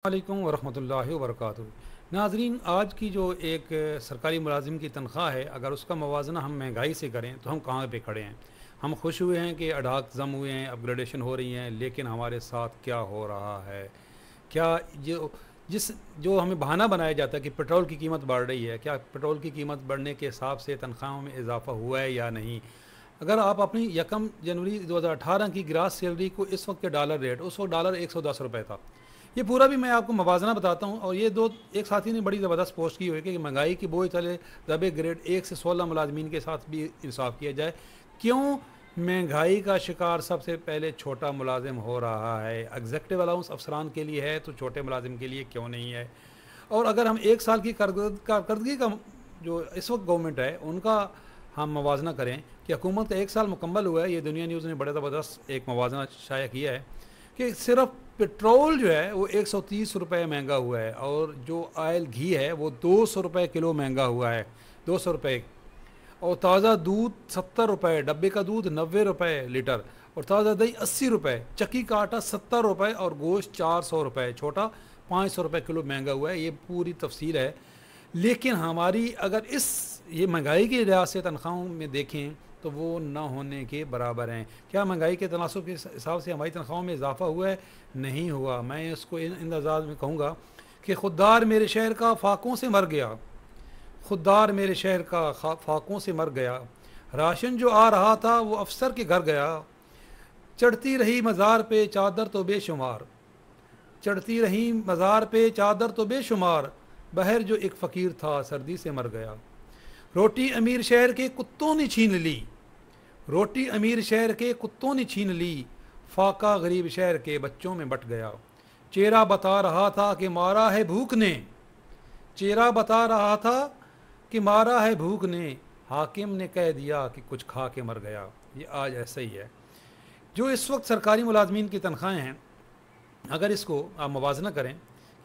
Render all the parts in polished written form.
वालेकुम वरहमतुल्लाहि वबरकातुहू। नाज़रीन, आज की जो एक सरकारी मुलाजिम की तनख्वाह है, अगर उसका मवाजना हम महंगाई से करें तो हम कहाँ पे खड़े हैं। हम खुश हुए हैं कि अडाक जम हुए हैं, अपग्रेडेशन हो रही हैं, लेकिन हमारे साथ क्या हो रहा है? क्या जो हमें बहाना बनाया जाता है कि पेट्रोल की कीमत बढ़ रही है, क्या पेट्रोल की कीमत बढ़ने के हिसाब से तनख्वाहों में इजाफ़ा हुआ है या नहीं? अगर आप अपनी 1 जनवरी 2018 की ग्रास सैलरी को इस वक्त के डॉलर रेट, उस वक्त डॉलर 110 रुपये था। ये पूरा भी मैं आपको मवाजना बताता हूँ। और ये एक साथी ने बड़ी ज़बरदस्त पोस्ट की हुई है कि महंगाई की बोझ तले दबे ग्रेड 1 से 16 मुलाजमीन के साथ भी इंसाफ किया जाए। क्यों महंगाई का शिकार सबसे पहले छोटा मुलाजिम हो रहा है? एग्जेक्टिव अलाउंस अफसरान के लिए है तो छोटे मुलाजिम के लिए क्यों नहीं है? और अगर हम एक साल की कारकर्दगी का जो इस वक्त गवर्नमेंट है उनका हम मवाजना करें कि हुकूमत का एक साल मुकम्मल हुआ है, ये दुनिया न्यूज़ ने बड़े ज़बरदस्त एक मवाजना शाया किया है कि सिर्फ पेट्रोल जो है वो 130 रुपये महंगा हुआ है, और जो ऑयल घी है वो 200 रुपये किलो महंगा हुआ है, 200 रुपये। और ताज़ा दूध 70 रुपये, डब्बे का दूध 90 रुपये लीटर, और ताज़ा दही 80 रुपये, चक्की का आटा 70 रुपये, और गोश्त 400 रुपये, छोटा 500 रुपये किलो महंगा हुआ है। ये पूरी तफसील है। लेकिन हमारी अगर ये महंगाई की लिहाज से तनख्वाहों में देखें तो वो न होने के बराबर हैं। क्या महंगाई के तनासब के हिसाब से हमारी तनख्वाहों में इजाफा हुआ है? नहीं हुआ। मैं इसको इन अंदाज़ में कहूँगा कि खुददार मेरे शहर का फाकों से मर गया, खुददार मेरे शहर का फाकों से मर गया। राशन जो आ रहा था वो अफसर के घर गया। चढ़ती रही मज़ार पे चादर तो बेशुमार, चढ़ती रही मज़ार पे चादर तो बेशुमार, बहर जो एक फ़कीर था सर्दी से मर गया। रोटी अमीर शहर के कुत्तों ने छीन ली, रोटी अमीर शहर के कुत्तों ने छीन ली, फाका गरीब शहर के बच्चों में बट गया। चेहरा बता रहा था कि मारा है भूख ने, चेहरा बता रहा था कि मारा है भूख ने, हाकिम ने कह दिया कि कुछ खा के मर गया। ये आज ऐसा ही है। जो इस वक्त सरकारी मुलाजमीन की तनख्वाहें हैं, अगर इसको आप मवाजना करें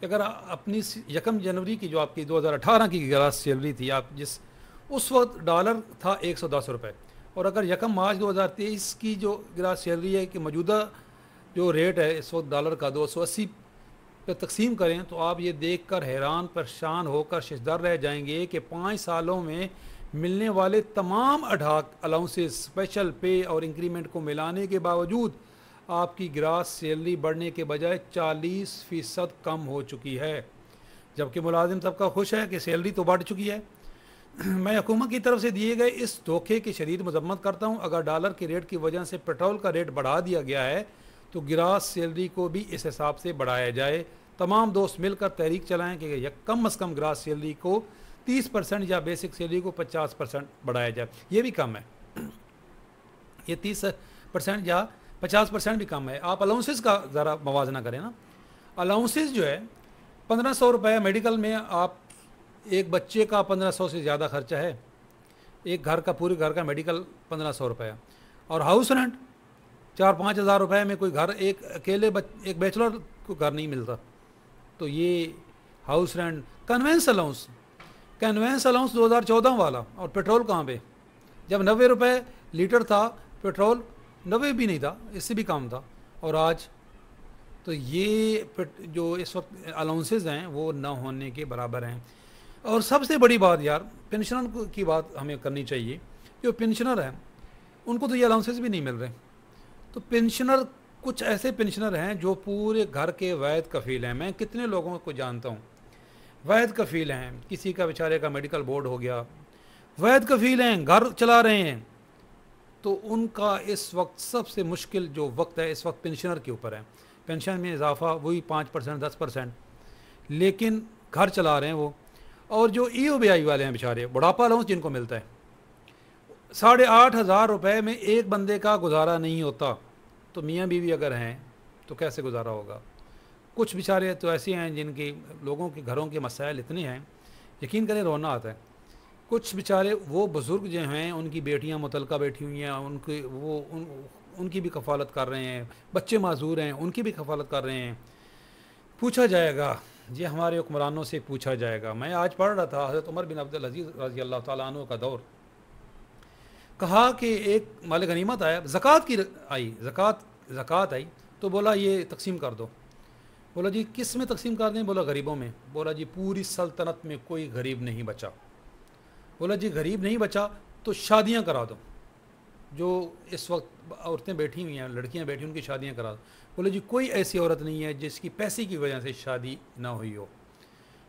कि अगर अपनी 1 जनवरी की जो आपकी 2018 की ग्रास सैलरी थी, आप जिस उस वक्त डॉलर था 110 रुपये, और अगर 1 मार्च 2023 की जो ग्रास सैलरी है कि मौजूदा जो रेट है इस वक्त डॉलर का 280 पे तकसीम करें, तो आप ये देख कर हैरान परेशान होकर शशदर रह जाएंगे कि 5 सालों में मिलने वाले तमाम अडाक अलाउंसेस, स्पेशल पे और इंक्रीमेंट को मिलाने के बावजूद आपकी ग्रास सैलरी बढ़ने के बजाय 40% कम हो चुकी है। जबकि मुलाजिम तबका खुश है कि सैलरी तो बढ़ चुकी है। मैं हुकूमत की तरफ से दिए गए इस धोखे की शदीद मजम्मत करता हूँ। अगर डॉलर के रेट की वजह से पेट्रोल का रेट बढ़ा दिया गया है तो ग्रास सैलरी को भी इस हिसाब से बढ़ाया जाए। तमाम दोस्त मिलकर तहरीक चलाएँ कि कम अज़ कम ग्रास सैलरी को 30% या बेसिक सैलरी को 50% बढ़ाया जाए। ये भी कम है, ये 30% या 50% भी कम है। आप अलाउंसेस का ज़रा मवाजना करें ना। अलाउंसेस जो है 1500 रुपये मेडिकल में, आप एक बच्चे का 1500 से ज़्यादा खर्चा है। एक घर का, पूरे घर का मेडिकल 1500 रुपये, और हाउस रेंट 4-5 हज़ार रुपये में कोई घर, एक अकेले एक बैचलर को घर नहीं मिलता। तो ये हाउस रेंट, कन्वेंस अलाउंस 2014 वाला, और पेट्रोल कहाँ पे? जब 90 रुपये लीटर था पेट्रोल, 90 भी नहीं था, इससे भी कम था, और आज तो ये जो इस वक्त अलाउंसेस हैं वो न होने के बराबर हैं। और सबसे बड़ी बात यार, पेंशनर की बात हमें करनी चाहिए। जो पेंशनर हैं उनको तो ये अलाउंसेस भी नहीं मिल रहे। तो पेंशनर, कुछ ऐसे पेंशनर हैं जो पूरे घर के वैद कफ़ील हैं। मैं कितने लोगों को जानता हूँ वैद कफ़ील हैं। किसी का बेचारे का मेडिकल बोर्ड हो गया, वैद कफ़ील हैं, घर चला रहे हैं। तो उनका इस वक्त सबसे मुश्किल जो वक्त है इस वक्त पेंशनर के ऊपर है। पेंशन में इजाफा वही 5% 10%, लेकिन घर चला रहे हैं वो। और जो EOBI वाले हैं बेचारे, बुढ़ापा अलाउंस जिनको मिलता है 8,500 रुपये में एक बंदे का गुजारा नहीं होता। तो मियाँ बीवी अगर हैं तो कैसे गुजारा होगा? कुछ बेचारे तो ऐसे हैं जिनके लोगों के घरों के मसाइल इतने हैं, यकीन करें रोना आता है। कुछ बेचारे वो बुज़ुर्ग जो हैं उनकी बेटियां मुतलका बैठी हुई हैं, उनकी भी कफ़ालत कर रहे हैं, बच्चे माजूर हैं उनकी भी कफ़ालत कर रहे हैं। पूछा जाएगा, ये हमारे हुक्मरानों से पूछा जाएगा। मैं आज पढ़ रहा था हज़रत उमर बिन अब्दुल अज़ीज़ रज़ी अल्लाह तआला अन्हु का दौर, कहा कि एक माल गनीमत आया, ज़कात आई, ज़कात आई, तो बोला ये तकसीम कर दो। بولا جی کس میں تقسیم کر دیں؟ بولا غریبوں میں۔ بولا جی پوری سلطنت میں کوئی غریب نہیں بچا۔ بولا جی غریب نہیں بچا تو شادیاں کرا دو، جو اس وقت عورتیں بیٹھی ہوئی ہیں، لڑکیاں بیٹھی، ان کی شادیاں کرا دو۔ بولا جی کوئی ایسی عورت نہیں ہے جس کی پیسے کی وجہ سے شادی نہ ہوئی ہو۔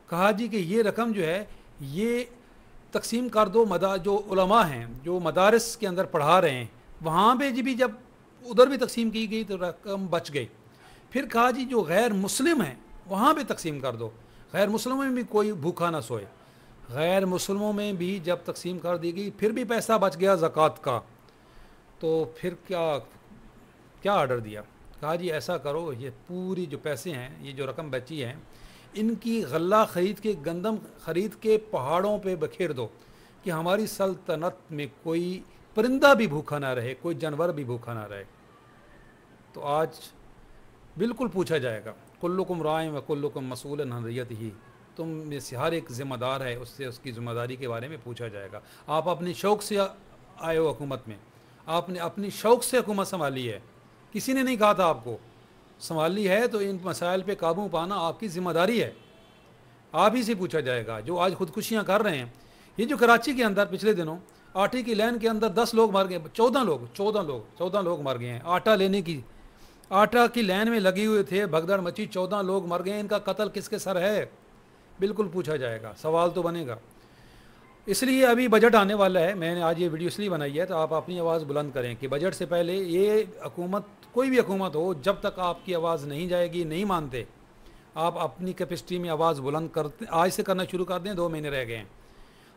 کہا جی کہ یہ رقم جو ہے یہ تقسیم کر دو، جو علماء ہیں جو مدارس کے اندر پڑھا رہے ہیں وہاں پہ جی بھی جب ادھر بھی تقسیم کی گئی تو رقم بچ گئی۔ پھر کہا جی جو غیر مسلم ہیں وہاں پہ تقسیم کر دو، غیر مسلموں میں بھی کوئی بھوکا نہ سوئے۔ غیر مسلموں میں بھی جب تقسیم کر دی گئی پھر بھی پیسہ بچ گیا زکوٰۃ کا، تو پھر کیا آرڈر دیا؟ کہا جی ایسا کرو، یہ پوری جو پیسے ہیں، یہ جو رقم بچی ہے، ان کی غلہ خرید کے، گندم خرید کے پہاڑوں پہ بکھیر دو کہ ہماری سلطنت میں کوئی پرندہ بھی بھوکا نہ رہے، کوئی جانور بھی بھوکا نہ رہے۔ تو آج بالکل پوچھا جائے گا، کلکم رائع و کلکم مسئول عن رعیتہ، تم میں سے ہر ایک ذمہ دار ہے، اس سے اس کی ذمہ داری کے بارے میں پوچھا جائے گا۔ آپ اپنی شوق سے آئے ہو حکومت میں، آپ نے اپنی شوق سے حکومت سنبھالی ہے، کسی نے نہیں کہا تھا آپ کو سنبھالی ہے، تو ان مسائل پہ قابو پانا آپ کی ذمہ داری ہے، آپ ہی سے پوچھا جائے گا۔ جو آج خودکشیاں کر رہے ہیں، یہ جو کراچی کے اندر پچھلے دنوں آٹے کی لین کے اندر 10 لوگ مر گئے، 14 لوگ مر گئے ہیں آٹا لینے کی، آٹا کی لین میں لگے ہوئے تھے، بھگدڑ مچی، 14 لوگ مر گئے ہیں۔ ان کا قتل کس کے سر ہے؟ بالکل پوچھا جائے گا، سوال تو بنے گا۔ اس لیے ابھی بجٹ آنے والا ہے، میں نے آج یہ ویڈیو اس لیے بنائی ہے تو آپ اپنی آواز بلند کریں کہ بجٹ سے پہلے یہ حکومت، کوئی بھی حکومت ہو، جب تک آپ کی آواز نہیں جائے گی، نہیں مانتے، آپ اپنی کیپیسٹی میں آواز بلند کرتے آج سے کرنا شروع کر دیں، 2 مہینے رہ گئے ہیں۔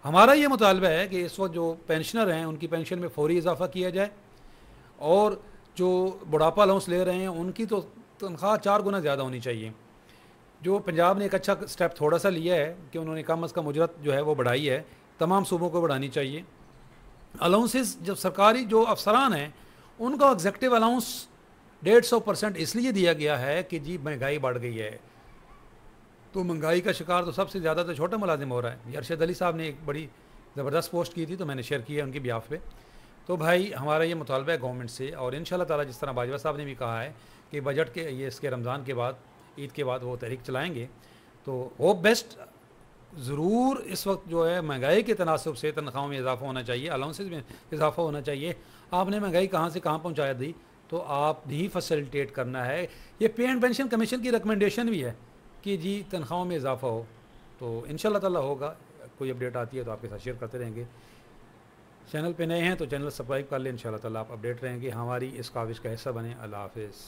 ہمارا یہ مطالبہ ہے کہ اس وقت جو پینشنر ہیں ان کی پینشن میں فوری اضافہ کیا جائے، اور جو بڑھاپا الاؤنس لے رہے ہیں ان کی تو تنخواہ 4 گنا زیادہ ہونی چاہیے۔ جو پنجاب نے ایک اچھا سٹیپ تھوڑا سا لیا ہے کہ انہوں نے کم از کم اجرت جو ہے وہ بڑھائی ہے، تمام صوبوں کو بڑھانی چاہیے۔ الاؤنسز جو سرکاری جو افسران ہیں ان کا ایگزیکٹو الاؤنس 150% اس لیے دیا گیا ہے کہ جی مہنگائی بڑھ گئی ہے، تو مہنگائی کا شکار تو سب سے زیادہ تو چھوٹا ملازم ہو رہا ہے۔ ارشد علی صاحب نے ایک بڑی زبردست پوسٹ کی تھی تو میں نے شیئر کیا ان کی بیاف پہ۔ تو بھائی ہمارا یہ مطالبہ ہے گورنمنٹ سے، اور انشاءاللہ تعالی جس طرح باجوہ صاحب نے بھی کہا ہے کہ بجٹ کے یہ اس کے رمضان کے بعد، عید کے بعد وہ تحریک چلائیں گے، تو ہوپ بیسٹ ضرور اس وقت جو ہے مہنگائی کے تناسب سے تنخواہوں میں اضافہ ہونا چاہیے، الاؤنسز میں اضافہ ہونا چاہیے۔ آپ نے مہنگائی کہاں سے کہاں پہنچایا دی، تو آپ بھی فیسلٹیٹ کرنا ہے۔ یہ پے اینڈ پینشن کمیشن کی ریکمنڈیشن بھی ہے کہ جی تنخواہوں میں اضافہ ہو، تو انشاءاللہ تعالی ہوگا۔ کوئی اپڈیٹ آتی ہے تو آپ کے ساتھ شیئر کرتے رہیں گے۔ چینل پہ نئے ہیں تو چینل سبسکرائب کر لیں، انشاءاللہ تعالی آپ اپڈیٹ رہیں گے، ہماری اس کاوش کا حصہ بنیں۔ اللہ حافظ۔